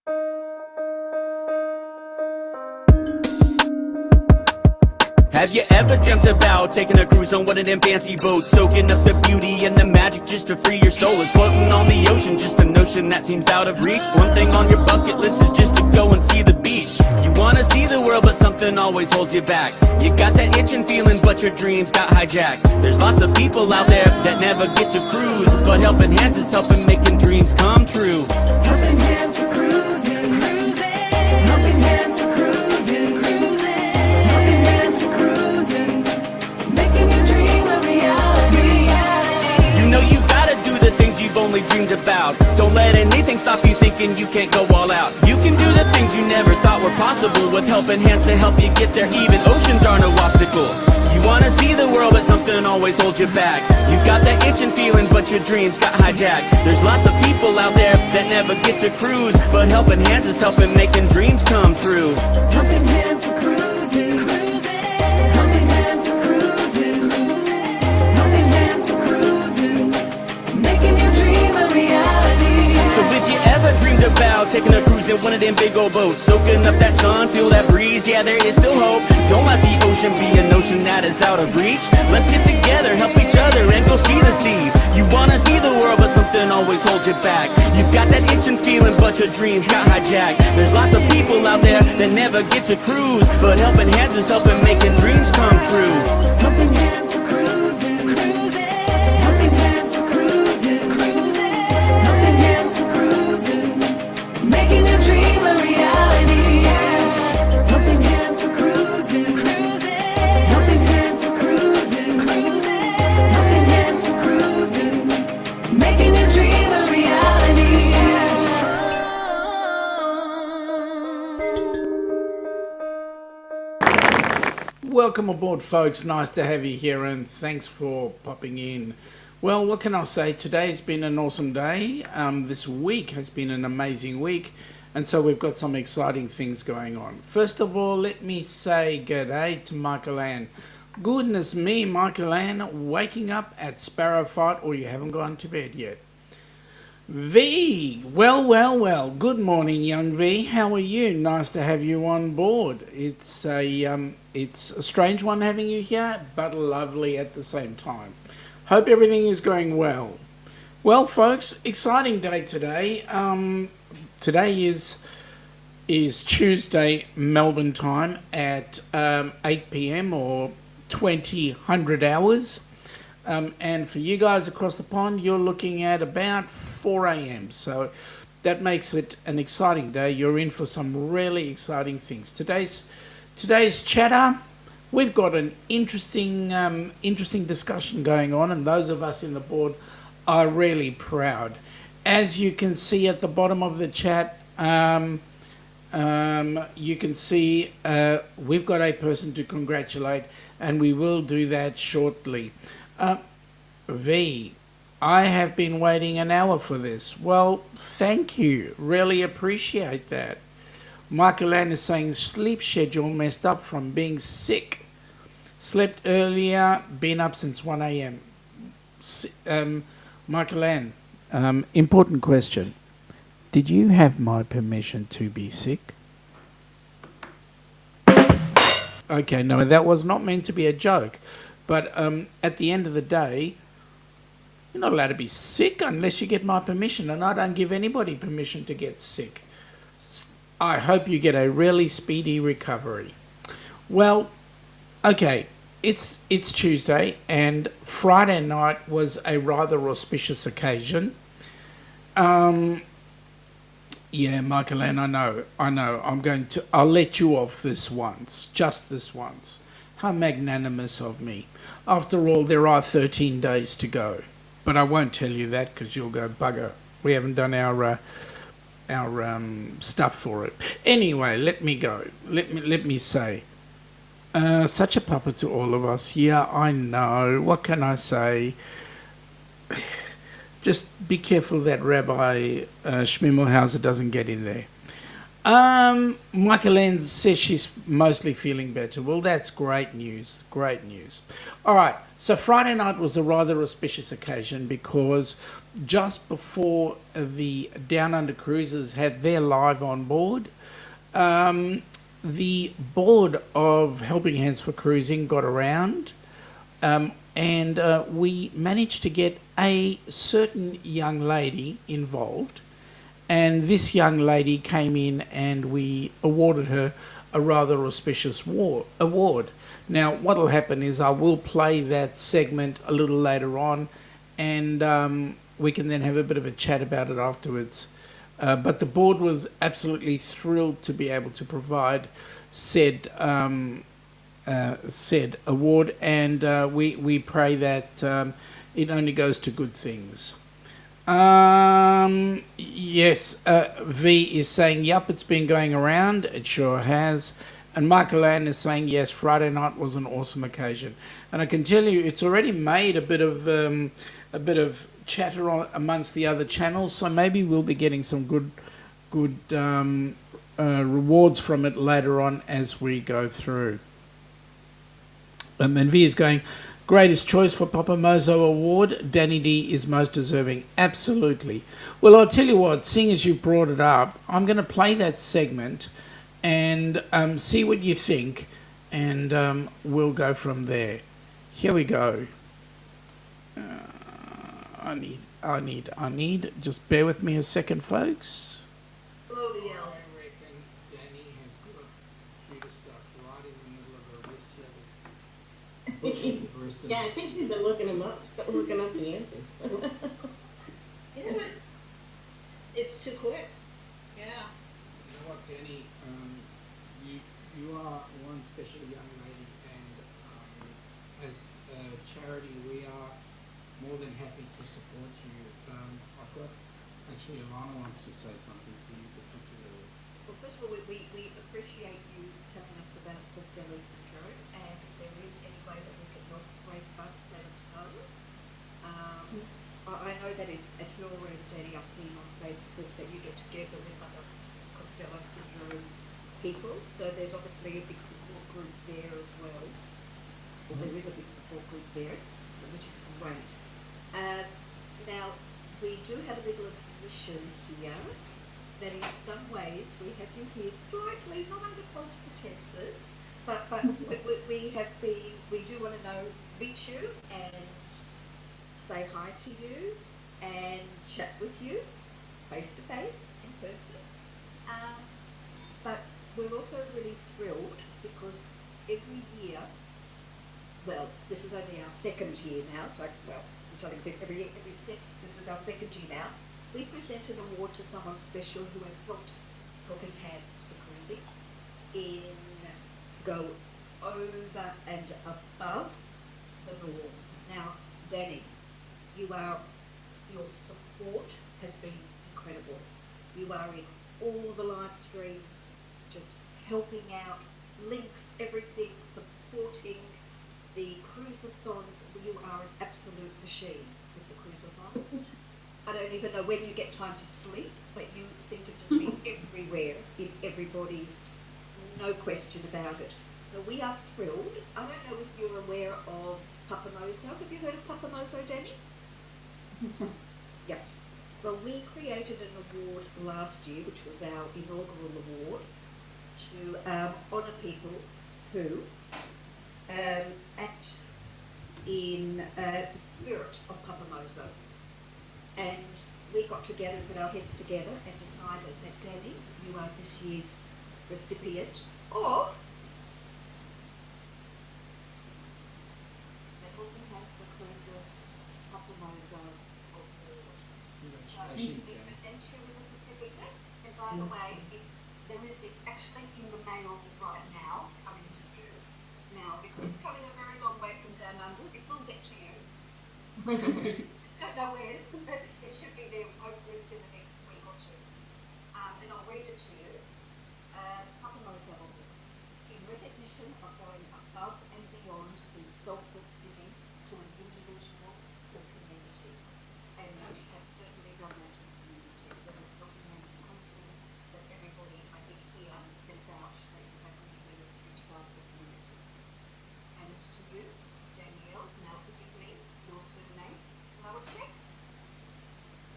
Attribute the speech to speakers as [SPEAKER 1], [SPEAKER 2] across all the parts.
[SPEAKER 1] Have you ever dreamt about taking a cruise on one of them fancy boats, soaking up the beauty and the magic just to free your soul? It's floating on the ocean, just a notion that seems out of reach. One thing on your bucket list is just to go and see the beach. You wanna see the world, but something always holds you back. You got that itching feeling, but your dreams got hijacked. There's lots of people out there that never get to cruise, but Helping Hands is helping making dreams come true.
[SPEAKER 2] Helping Hands for cruising, cruising. Helping Hands for cruising, cruising. Helping Hands for cruising, making your dream a reality.
[SPEAKER 1] You know you gotta do the things you've only dreamed about. Don't let anything stop you thinking you can't go all out. You can do the things you never thought were possible with Helping Hands to help you get there. Even oceans are no obstacle. You wanna see the world, but something always holds you back. You got that itching feeling, but your dreams got hijacked. There's lots of people out there that never get to cruise, but Helping Hands is helping making dreams come true.
[SPEAKER 2] Helping Hands for cruising, cruising. Helping Hands for cruising, cruising. Helping Hands for cruising, making your dream a reality.
[SPEAKER 1] So if you ever dreamed about taking a cruise in one of them big old boats, soaking up that sun, feel that breeze, yeah, there is still hope. Don't let the ocean be a notion that is out of reach. Let's get together, help each other, and go see the sea. You wanna see the world, but something always holds you back. You've got that itching feeling, but your dreams got hijacked. There's lots of people out there that never get to cruise, but Helping Hands is helping making dreams come true.
[SPEAKER 2] Helping Hands for cruising, cruising. Helping Hands for cruising, cruising. Helping Hands for cruising, making your dream a reality. Helping Hands for cruising, cruising. Helping Hands for cruising, cruising. Helping Hands for cruising, making your dream a reality.
[SPEAKER 3] Welcome aboard, folks. Nice to have you here, and thanks for popping in. Well, what can I say? Today's been an awesome day. This week has been an amazing week, and so we've got some exciting things going on. First of all, let me say g'day to Michael Ann. Goodness me, Michael Ann, waking up at Sparrow Fight, or you haven't gone to bed yet. V, well. Good morning, young V. How are you? Nice to have you on board. It's a strange one having you here, but lovely at the same time. Hope everything is going well. Well, folks, exciting day today. Today is Tuesday, Melbourne time at 8 p.m. or 2000 hours. And for you guys across the pond, you're looking at about 4 a.m. So that makes it an exciting day. You're in for some really exciting things. Today's chatter, we've got an interesting discussion going on, and those of us in the board are really proud. As you can see at the bottom of the chat, you can see we've got a person to congratulate, and we will do that shortly. V, I have been waiting an hour for this. Well, thank you. Really appreciate that. Michael Ann is saying sleep schedule messed up from being sick. Slept earlier, been up since 1 a.m. Michael Ann, important question. Did you have my permission to be sick? Okay, no, that was not meant to be a joke. But at the end of the day, you're not allowed to be sick unless you get my permission, and I don't give anybody permission to get sick. I hope you get a really speedy recovery. Well, okay, it's Tuesday, and Friday night was a rather auspicious occasion. Yeah, Michael Ann, I know. I'll let you off this once, just this once. How magnanimous of me. After all, there are 13 days to go. But I won't tell you that because you'll go, bugger. We haven't done our stuff for it. Anyway, let me go. Let me say. Such a puppet to all of us. Yeah, I know. What can I say? Just be careful that Rabbi Schmimmelhauser doesn't get in there. Michael Ann says she's mostly feeling better. Well, that's great news. Great news. All right. So Friday night was a rather auspicious occasion because just before the Down Under cruisers had their live on board, the board of Helping Hands for Cruising got around, and we managed to get a certain young lady involved. And this young lady came in and we awarded her a rather auspicious award. Now, what will happen is I will play that segment a little later on, and we can then have a bit of a chat about it afterwards. But the board was absolutely thrilled to be able to provide said award, and we pray that it only goes to good things. Yes, V is saying, yup, it's been going around. It sure has. And Michael Ann is saying, yes, Friday night was an awesome occasion. And I can tell you, it's already made a bit of chatter amongst the other channels. So maybe we'll be getting some good rewards from it later on as we go through. And V is going, greatest choice for Papamozo Award. Dani D is most deserving. Absolutely. Well, I'll tell you what, seeing as you brought it up, I'm going to play that segment and see what you think, and we'll go from there. Here we go. I need. Just bear with me a second, folks.
[SPEAKER 4] Hello, Miguel.
[SPEAKER 3] I reckon Dani has got computer stuff right in the middle of her wrist here.
[SPEAKER 4] Yeah, I think she's been looking up the answers.
[SPEAKER 5] Yeah, but it's too quick. Yeah.
[SPEAKER 3] You know what, Dani? You are one special young lady, and as a charity, we are more than happy to support you. I've got actually Alana wants to say something to you particularly.
[SPEAKER 5] Well, first of all, we appreciate you telling us about Costello syndrome, and if there is any way that we can help raise funds, let us know. I know that at your end, Dani, I've seen on Facebook that you get together with other Costello syndrome people, so there's obviously a big support group there as well. Well, there is a big support group there, which is great. Now, we do have a little admission here that in some ways we have you here slightly, not under false pretenses, but we do want to meet you and say hi to you and chat with you face to face in person. But we're also really thrilled because every year, well, this is only our second year now, so which I think this is our second year now. We present an award to someone special who has helping hands for cruising in go over and above the norm. Now, Dani, your support has been incredible. You are in all the live streams, just helping out, links, everything, supporting the cruisathons. You are an absolute machine with the cruisathons. I don't even know when you get time to sleep, but you seem to just be everywhere in everybody's, no question about it. So we are thrilled. I don't know if you're aware of Papamozo. Have you heard of Papamozo, Dani? Yeah. Well, we created an award last year, which was our inaugural award, to honour people who act in the spirit of Papamozo. And we got together, put our heads together and decided that, Dani, you are this year's recipient of the Helping Hands for Cruisers Papamozo Award. So we present you with a certificate, and by the way, it's actually in the mail right now, coming to you. Now, because it's coming a very long way from down under, it will get to you. Don't know when. It should be there hopefully within the next week or two. And I'll read it to you. Papamozo, in recognition of going above and beyond in selfless giving to an individual or community. And you have certainly done that to the community, whether it's Helping Hands for Cruising, that everybody, I think,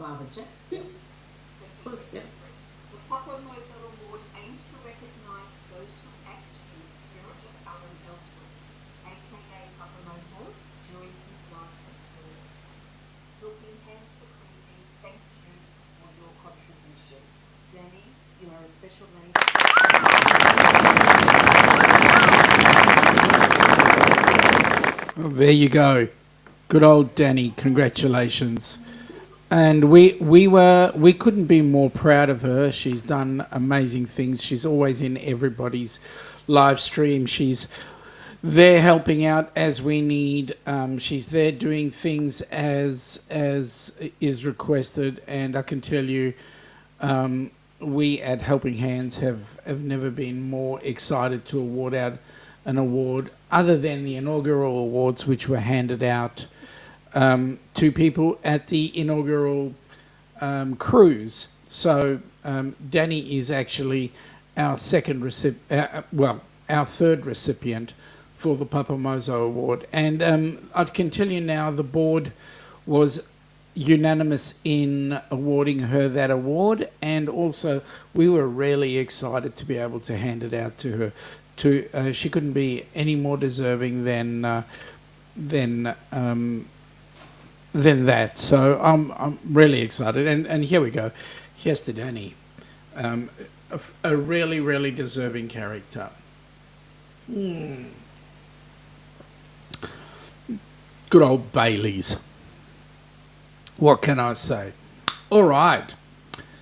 [SPEAKER 4] Father Jack. Yeah.
[SPEAKER 5] Thank you,
[SPEAKER 4] Course, yeah.
[SPEAKER 5] The Papamozo Award aims to recognise those who act in the spirit of Alan Ellsworth, aka Papamozo, during his life of service. Helping Hands for Cruising thanks you for your contribution. Dani, you are a special lady.
[SPEAKER 3] Well, there you go. Good old Dani, congratulations. And we couldn't be more proud of her. She's done amazing things. She's always in everybody's live stream. She's there helping out as we need. She's there doing things as is requested. And I can tell you, we at Helping Hands have never been more excited to award out an award other than the inaugural awards, which were handed out to people at the inaugural cruise. So Dani is actually our our third recipient for the Papamozo Award. And I can tell you now, the board was unanimous in awarding her that award, and also we were really excited to be able to hand it out to her. She couldn't be any more deserving than that. So I'm really excited, and here we go. Here's to Dani, a really, really deserving character. Good old Baileys. What can I say? All right.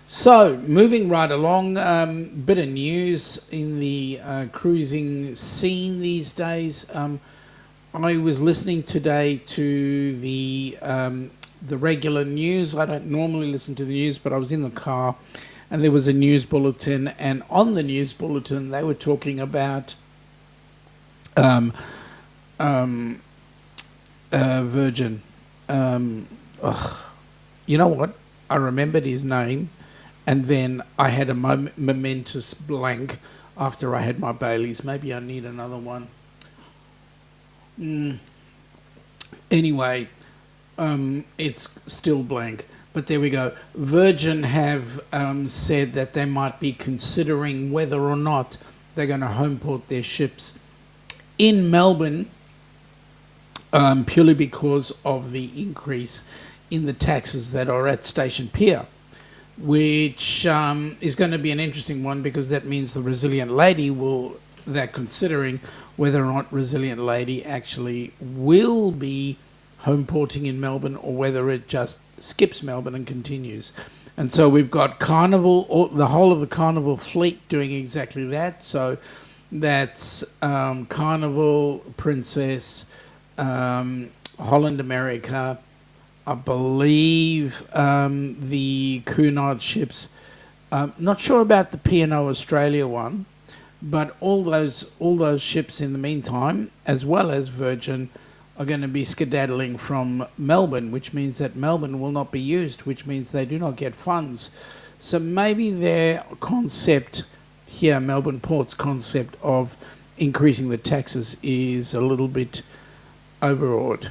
[SPEAKER 3] So, moving right along, bit of news in the cruising scene these days. I was listening today to the regular news. I don't normally listen to the news, but I was in the car, and there was a news bulletin, and on the news bulletin they were talking about Virgin. You know what? I remembered his name, and then I had a momentous blank after I had my Baileys. Maybe I need another one. Anyway, it's still blank. But there we go. Virgin have said that they might be considering whether or not they're going to homeport their ships in Melbourne, purely because of the increase in the taxes that are at Station Pier, which is going to be an interesting one, because that means the Resilient Lady they're considering whether or not Resilient Lady actually will be homeporting in Melbourne, or whether it just skips Melbourne and continues. And so we've got Carnival, the whole of the Carnival fleet doing exactly that. So that's Carnival, Princess, Holland America, I believe the Cunard ships. Not sure about the P&O Australia one, but all those ships in the meantime, as well as Virgin, are going to be skedaddling from Melbourne, which means that Melbourne will not be used, which means they do not get funds. So maybe their concept here, Melbourne Port's concept of increasing the taxes, is a little bit overawed.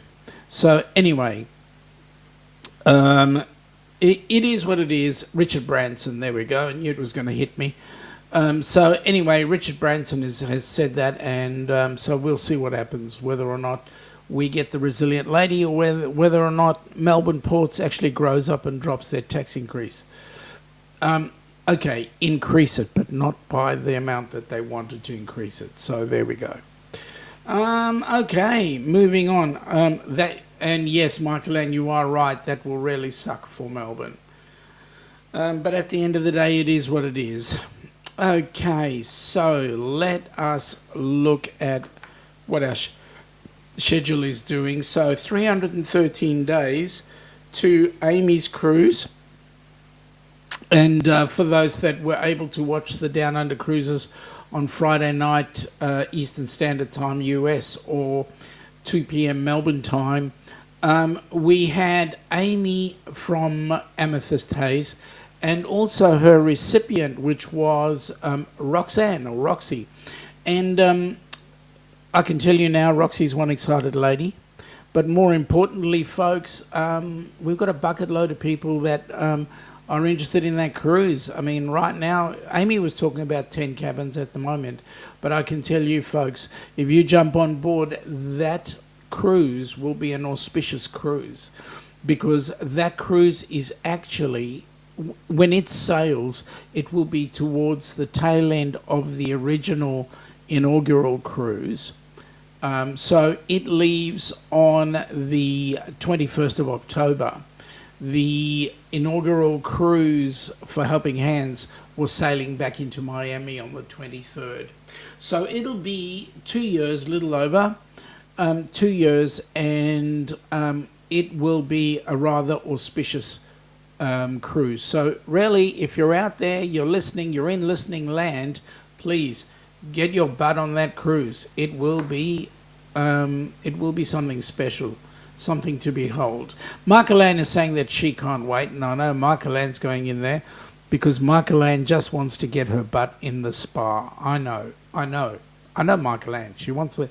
[SPEAKER 3] So anyway, it is what it is. Richard Branson, there we go. I knew it was going to hit me. So anyway, Richard Branson has said that, and so we'll see what happens, whether or not we get the Resilient Lady, or whether or not Melbourne Ports actually grows up and drops their tax increase. Okay, increase it, but not by the amount that they wanted to increase it. So there we go. Okay, moving on. And yes, Michael, and you are right, that will really suck for Melbourne. But at the end of the day, it is what it is. Okay, so let us look at what our schedule is doing. So 313 days to Amy's cruise. And for those that were able to watch the Down Under cruises on Friday night, Eastern Standard Time US, or 2 p.m. Melbourne time, we had Amy from Amethyst Haze, and also her recipient, which was Roxanne, or Roxy. And I can tell you now, Roxy's one excited lady, But more importantly, folks, we've got a bucket load of people that are interested in that cruise. I mean, right now, Amy was talking about 10 cabins at the moment, but I can tell you, folks, if you jump on board, that cruise will be an auspicious cruise, because that cruise is actually, when it sails, it will be towards the tail end of the original inaugural cruise. So it leaves on the 21st of October. The inaugural cruise for Helping Hands was sailing back into Miami on the 23rd. So it'll be 2 years, little over 2 years, and it will be a rather auspicious cruise. So really, if you're out there, you're listening, you're in listening land, please get your butt on that cruise. It will be something special, something to behold. Mark-Elaine is saying that she can't wait, and I know Mark-Elaine's going in there because Mark-Elaine just wants to get her butt in the spa. I know Mark-Elaine. She wants a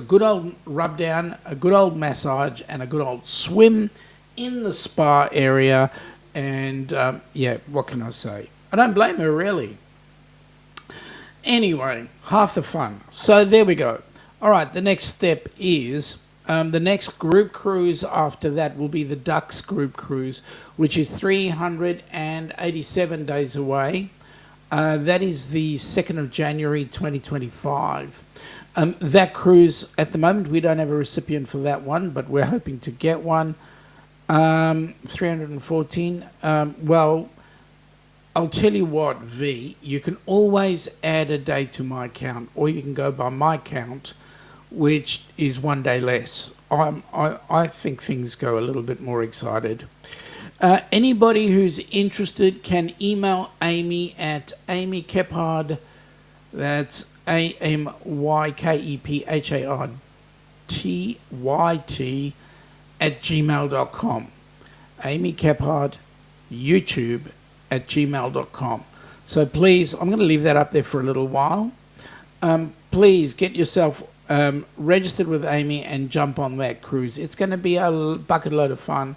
[SPEAKER 3] good old rub down, a good old massage, and a good old swim in the spa area. And yeah, what can I say? I don't blame her, really. Anyway, half the fun. So there we go. All right, the next step is the next group cruise after that will be the Ducks group cruise, which is 387 days away. That is the 2nd of January 2025. That cruise, at the moment, we don't have a recipient for that one, but we're hoping to get one. 314. Well, I'll tell you what, V, you can always add a day to my count, or you can go by my count, which is 1 day less. I think things go a little bit more excited. Anybody who's interested can email Amy at Amy Kephard, that's AMYKEPHARTYT @gmail.com. Amy Kephard, YouTube @gmail.com. So please, I'm going to leave that up there for a little while. Please get yourself registered with Amy and jump on that cruise. It's going to be a bucket load of fun.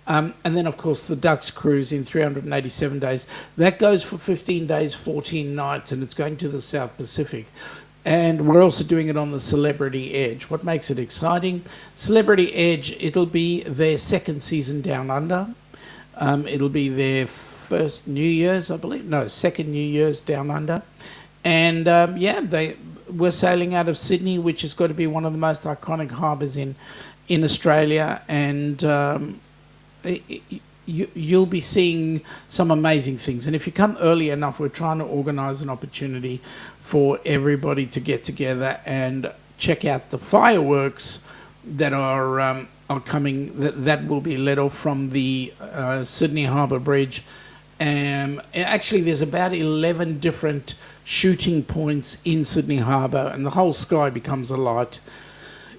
[SPEAKER 3] And then, of course, the Ducks cruise in 387 days. That goes for 15 days, 14 nights, and it's going to the South Pacific. And we're also doing it on the Celebrity Edge. What makes it exciting? Celebrity Edge, it'll be their second season down under. It'll be their first New Year's, I believe. No, second New Year's down under. And, yeah, we're sailing out of Sydney, which has got to be one of the most iconic harbours in Australia. And you'll be seeing some amazing things. And if you come early enough, we're trying to organise an opportunity for everybody to get together and check out the fireworks that are coming, that will be let off from the Sydney Harbour Bridge. Actually, there's about 11 different shooting points in Sydney Harbour, and the whole sky becomes alight.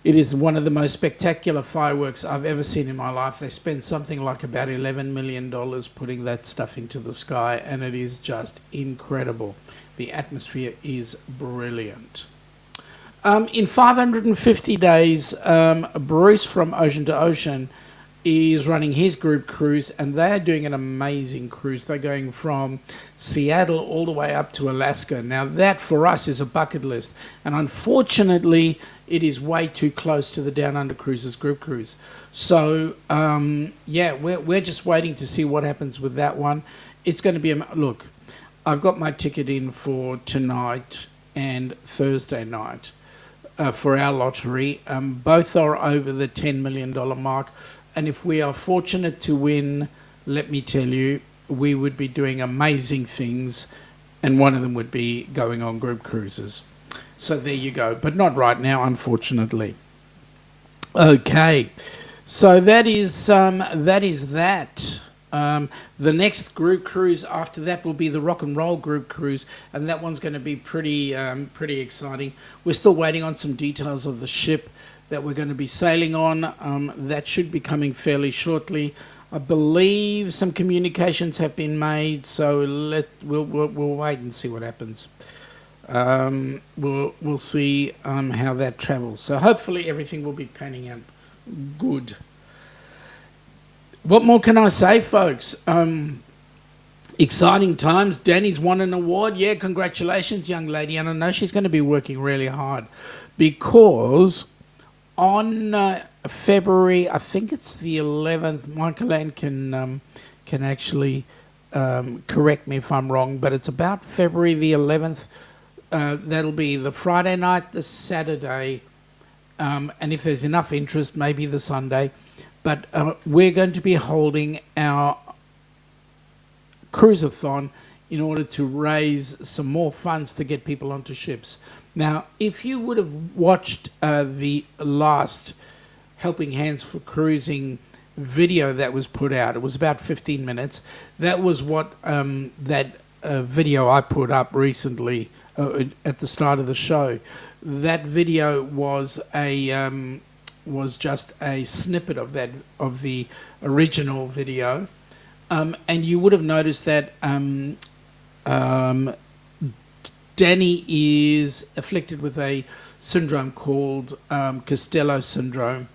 [SPEAKER 3] It is one of the most spectacular fireworks I've ever seen in my life. They spent something like about $11 million putting that stuff into the sky, and it is just incredible. The atmosphere is brilliant. In 550 days, Bruce from Ocean to Ocean is running his group cruise, and they're doing an amazing cruise. They're going from Seattle all the way up to Alaska. Now that for us is a bucket list, and unfortunately it is way too close to the Down Under Cruises group cruise. So yeah, we're just waiting to see what happens with that one. It's going to be look, I've got my ticket in for tonight and Thursday night for our lottery. Both are over the $10 million mark. And if we are fortunate to win, let me tell you, we would be doing amazing things, and one of them would be going on group cruises. So there you go, but not right now, unfortunately. Okay, so that is that. The next group cruise after that will be the Rock and Roll group cruise, and that one's going to be pretty exciting. We're still waiting on some details of the ship that we're going to be sailing on. That should be coming fairly shortly. I believe some communications have been made, so we'll wait and see what happens. We'll see how that travels. So hopefully everything will be panning out Good. What more can I say, folks? Exciting times. Dani's won an award. Yeah, congratulations, young lady. And I know she's going to be working really hard because on February, I think it's the 11th, Michael Ann can actually correct me if I'm wrong, but it's about February the 11th. That'll be the Friday night, the Saturday, and if there's enough interest, maybe the Sunday. But we're going to be holding our cruise-a-thon in order to raise some more funds to get people onto ships. Now, if you would have watched the last Helping Hands for Cruising video that was put out, it was about 15 minutes. That was what that video I put up recently at the start of the show. That video was just a snippet of the original video. And you would have noticed that Dani is afflicted with a syndrome called Costello syndrome.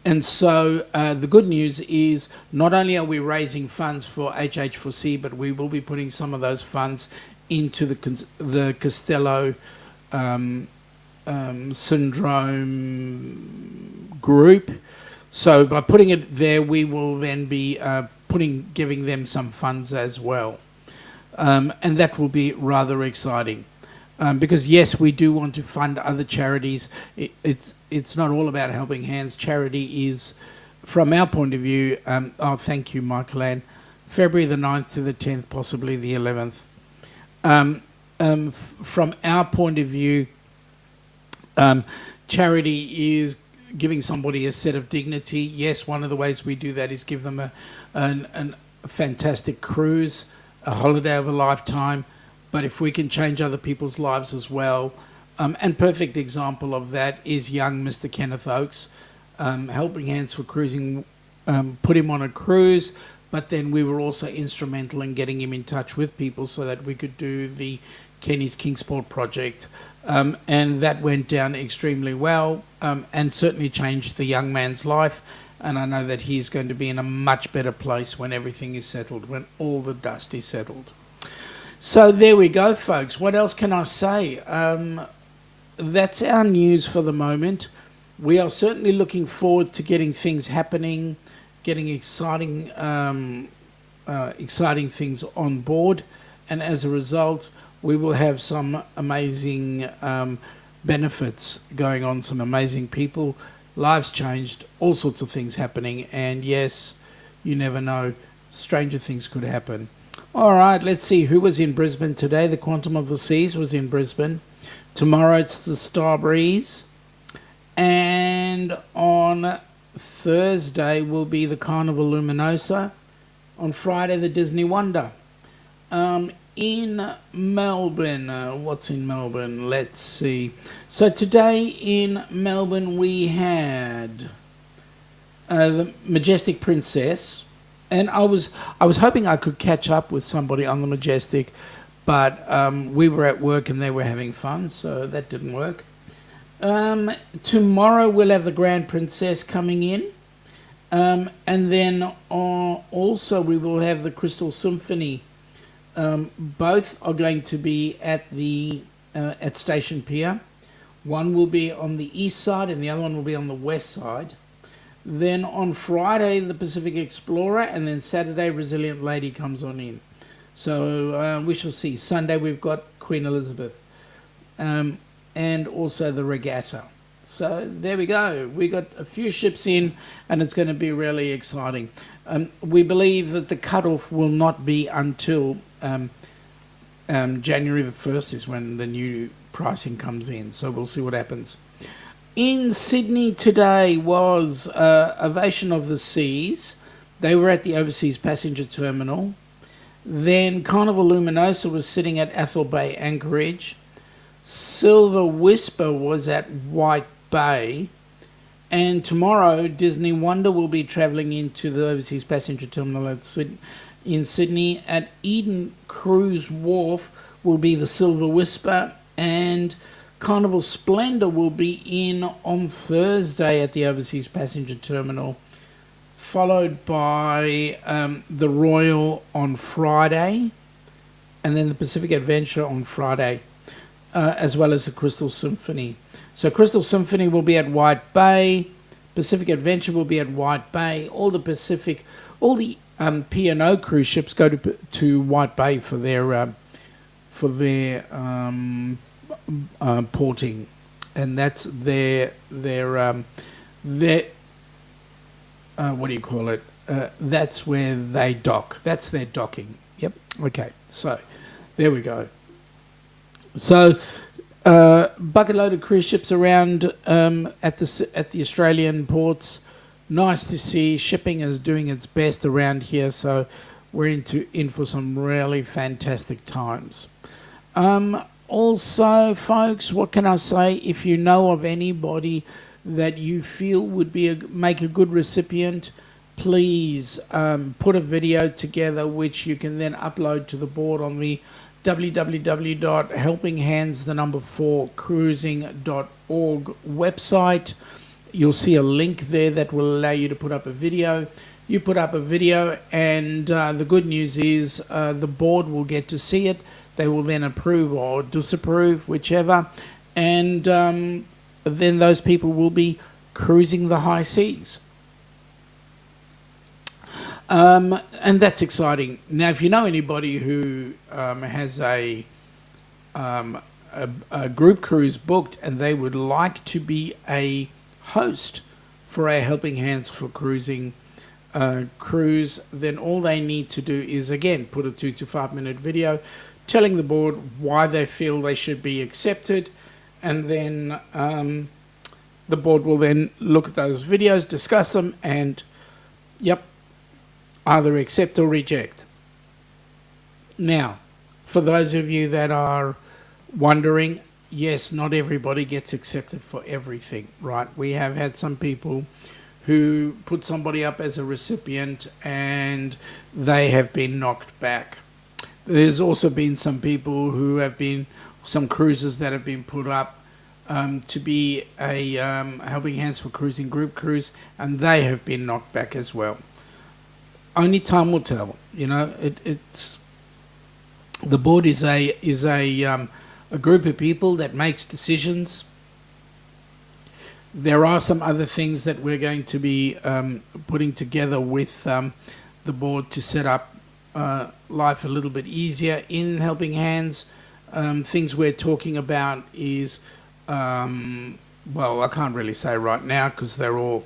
[SPEAKER 3] And so the good news is not only are we raising funds for HH4C, but we will be putting some of those funds into the Costello syndrome group. So by putting it there, we will then be giving them some funds as well, and that will be rather exciting, because yes, we do want to fund other charities. It's not all about Helping Hands. Charity is, from our point of view, thank you, Michael Ann, February the 9th to the 10th, possibly the 11th. From our point of view, charity is giving somebody a set of dignity. Yes, one of the ways we do that is give them a fantastic cruise, a holiday of a lifetime. But if we can change other people's lives as well, and perfect example of that is young Mr. Kenneth Oakes. Helping Hands for Cruising put him on a cruise, but then we were also instrumental in getting him in touch with people so that we could do the Kenny's Kingsport project. And that went down extremely well, and certainly changed the young man's life. And I know that he's going to be in a much better place when everything is settled, when all the dust is settled. So there we go, folks. What else can I say? That's our news for the moment. We are certainly looking forward to getting things happening, getting exciting things on board. And as a result, we will have some amazing benefits going on, some amazing people, lives changed, all sorts of things happening. And yes, you never know, stranger things could happen. All right, let's see who was in Brisbane today. The Quantum of the Seas was in Brisbane. Tomorrow it's the Star Breeze. And on Thursday will be the Carnival Luminosa. On Friday, the Disney Wonder. In Melbourne, what's in Melbourne? Let's see. So today in Melbourne we had the Majestic Princess, and I was hoping I could catch up with somebody on the Majestic, but we were at work and they were having fun, so that didn't work. Tomorrow we'll have the Grand Princess coming in, and then also we will have the Crystal Symphony. Both are going to be at the at Station Pier. One will be on the east side and the other one will be on the west side. Then on Friday, the Pacific Explorer, and then Saturday, Resilient Lady comes on in. So we shall see. Sunday, we've got Queen Elizabeth, and also the Regatta. So there we go. We got a few ships in, and it's going to be really exciting. We believe that the cutoff will not be until January the 1st is when the new pricing comes in. So we'll see what happens. In Sydney today was Ovation of the Seas. They were at the Overseas Passenger Terminal. Then Carnival Luminosa was sitting at Athol Bay Anchorage. Silver Whisper was at White Bay. And tomorrow, Disney Wonder will be travelling into the Overseas Passenger Terminal in Sydney. At Eden Cruise Wharf will be the Silver Whisper, and Carnival Splendor will be in on Thursday at the Overseas Passenger Terminal, followed by the Royal on Friday, and then the Pacific Adventure on Friday, as well as the Crystal Symphony. So Crystal Symphony will be at White Bay, Pacific Adventure will be at White Bay. All the P&O cruise ships go to White Bay for their porting, and that's their what do you call it? That's where they dock. That's their docking. Yep. Okay. So there we go. So bucket load of cruise ships around at the Australian ports. Nice to see. Shipping is doing its best around here, so we're in for some really fantastic times. Also, folks, what can I say? If you know of anybody that you feel would make a good recipient, please put a video together which you can then upload to the board on the www.helpinghands4cruising.org website. You'll see a link there that will allow you to put up a video. You put up a video, and the good news is the board will get to see it. They will then approve or disapprove, whichever, and then those people will be cruising the high seas. And that's exciting. Now, if you know anybody who has a group cruise booked and they would like to be a host for a Helping Hands for Cruising cruise, then all they need to do is, again, put a 2 to 5 minute video telling the board why they feel they should be accepted, and then the board will then look at those videos, discuss them, and either accept or reject. Now, for those of you that are wondering, yes, not everybody gets accepted for everything, right? We have had some people who put somebody up as a recipient and they have been knocked back. There's also been some people who have been, some cruises that have been put up to be a Helping Hands for Cruising group cruise, and they have been knocked back as well. Only time will tell. You know, it's the board is a group of people that makes decisions. There are some other things that we're going to be putting together with the board to set up life a little bit easier in Helping Hands. Things we're talking about is, well, I can't really say right now because they're all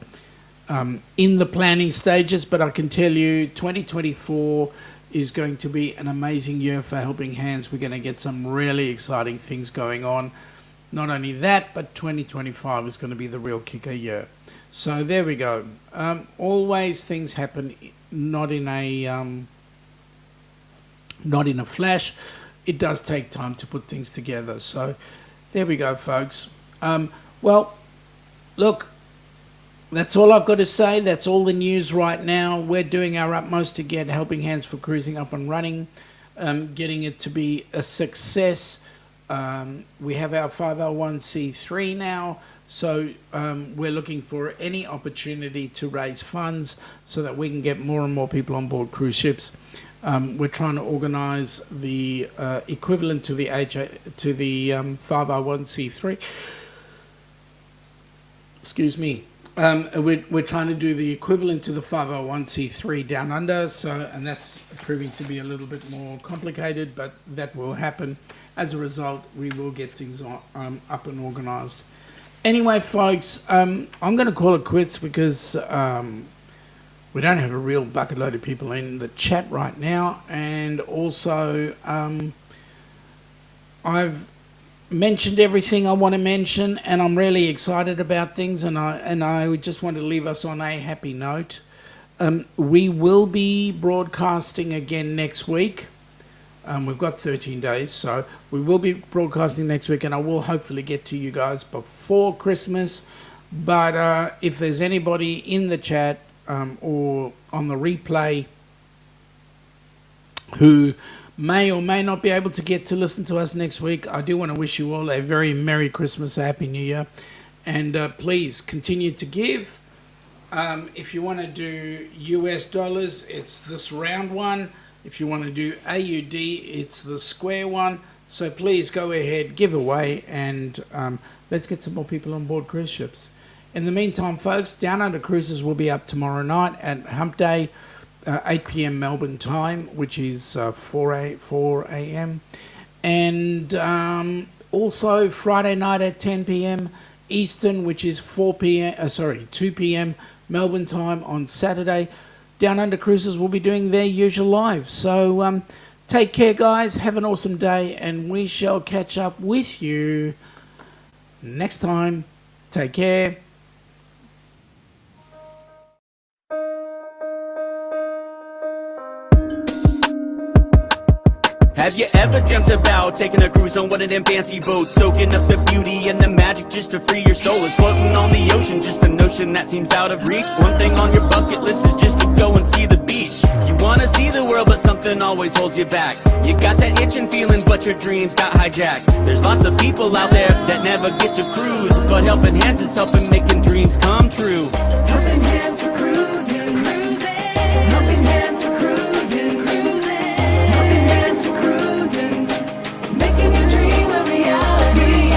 [SPEAKER 3] in the planning stages, but I can tell you 2024 is going to be an amazing year for Helping Hands. We're going to get some really exciting things going on. Not only that, but 2025 is going to be the real kicker year. So there we go. Always things happen not in a flash. It does take time to put things together. So there we go, folks. Well, look, that's all I've got to say. That's all the news right now. We're doing our utmost to get Helping Hands for Cruising up and running, getting it to be a success. We have our 501c3 now, so we're looking for any opportunity to raise funds so that we can get more and more people on board cruise ships. We're trying to organise the equivalent to the 501c3. Excuse me. We're trying to do the equivalent to the 501c3 down under, and that's proving to be a little bit more complicated, but that will happen. As a result, we will get things up and organised. Anyway, folks, I'm going to call it quits because we don't have a real bucket load of people in the chat right now, and also I've mentioned everything I want to mention, and I'm really excited about things, and I just want to leave us on a happy note. We will be broadcasting again next week. We've got 13 days, so we will be broadcasting next week, and I will hopefully get to you guys before Christmas. But if there's anybody in the chat or on the replay who may or may not be able to get to listen to us next week, I do want to wish you all a very Merry Christmas, a Happy New Year. And please continue to give. If you want to do US dollars, it's this round one. If you want to do AUD, it's the square one. So please go ahead, give away, and let's get some more people on board cruise ships. In the meantime, folks, Down Under Cruises will be up tomorrow night at Hump Day, 8 p.m. Melbourne time, which is 4 a.m. And also Friday night at 10 p.m. Eastern, which is 2 p.m. Melbourne time on Saturday. Down Under Cruises will be doing their usual live. So take care, guys. Have an awesome day, and we shall catch up with you next time. Take care.
[SPEAKER 1] Have you ever dreamt about taking a cruise on one of them fancy boats, soaking up the beauty and the magic just to free your soul? It's floating on the ocean, just a notion that seems out of reach. One thing on your bucket list is just to go and see the beach. You wanna see the world, but something always holds you back. You got that itching feeling, but your dreams got hijacked. There's lots of people out there that never get to cruise, but helping hands is helping making dreams come true.
[SPEAKER 2] Helping hands for cruising, cruising. Helping hands for cruising, cruising. Helping hands for cruising. Making your dream a reality.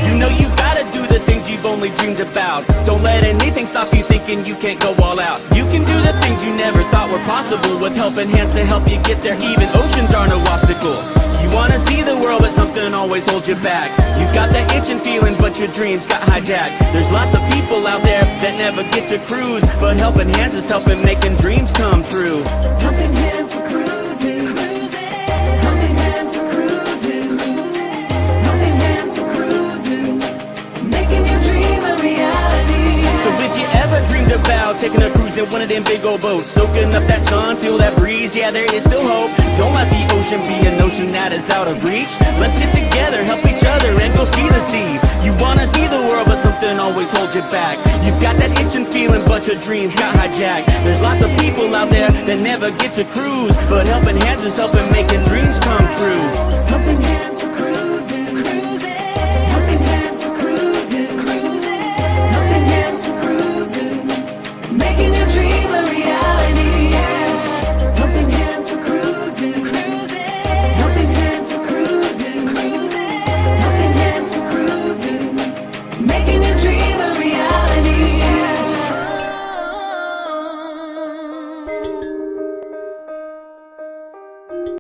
[SPEAKER 1] You know you gotta do the things you've only dreamed about. Don't let anything stop you thinking you can't go all out. You can do the things you never thought were possible, with helping hands to help you get there. Even oceans are no obstacle. You wanna see the world, but something always holds you back. You got that itching feeling, but your dreams got hijacked. There's lots of people out there that never get to cruise, but helping hands is helping making dreams come true.
[SPEAKER 2] Helping hands for cruising, cruising. Helping hands for cruising, cruising. Helping hands for cruising. Making your dream a reality.
[SPEAKER 1] So if you ever dreamed about taking a cruise in one of them big old boats, soaking up that sun, feel that breeze, yeah, there is still hope. Don't let the ocean be a notion that is out of reach. Let's get together, help each other, and go see the sea. You wanna see the world, but something always holds you back. You've got that itching feeling, but your dreams got hijacked. There's lots of people out there that never get to cruise, but helping hands is helping making dreams come true.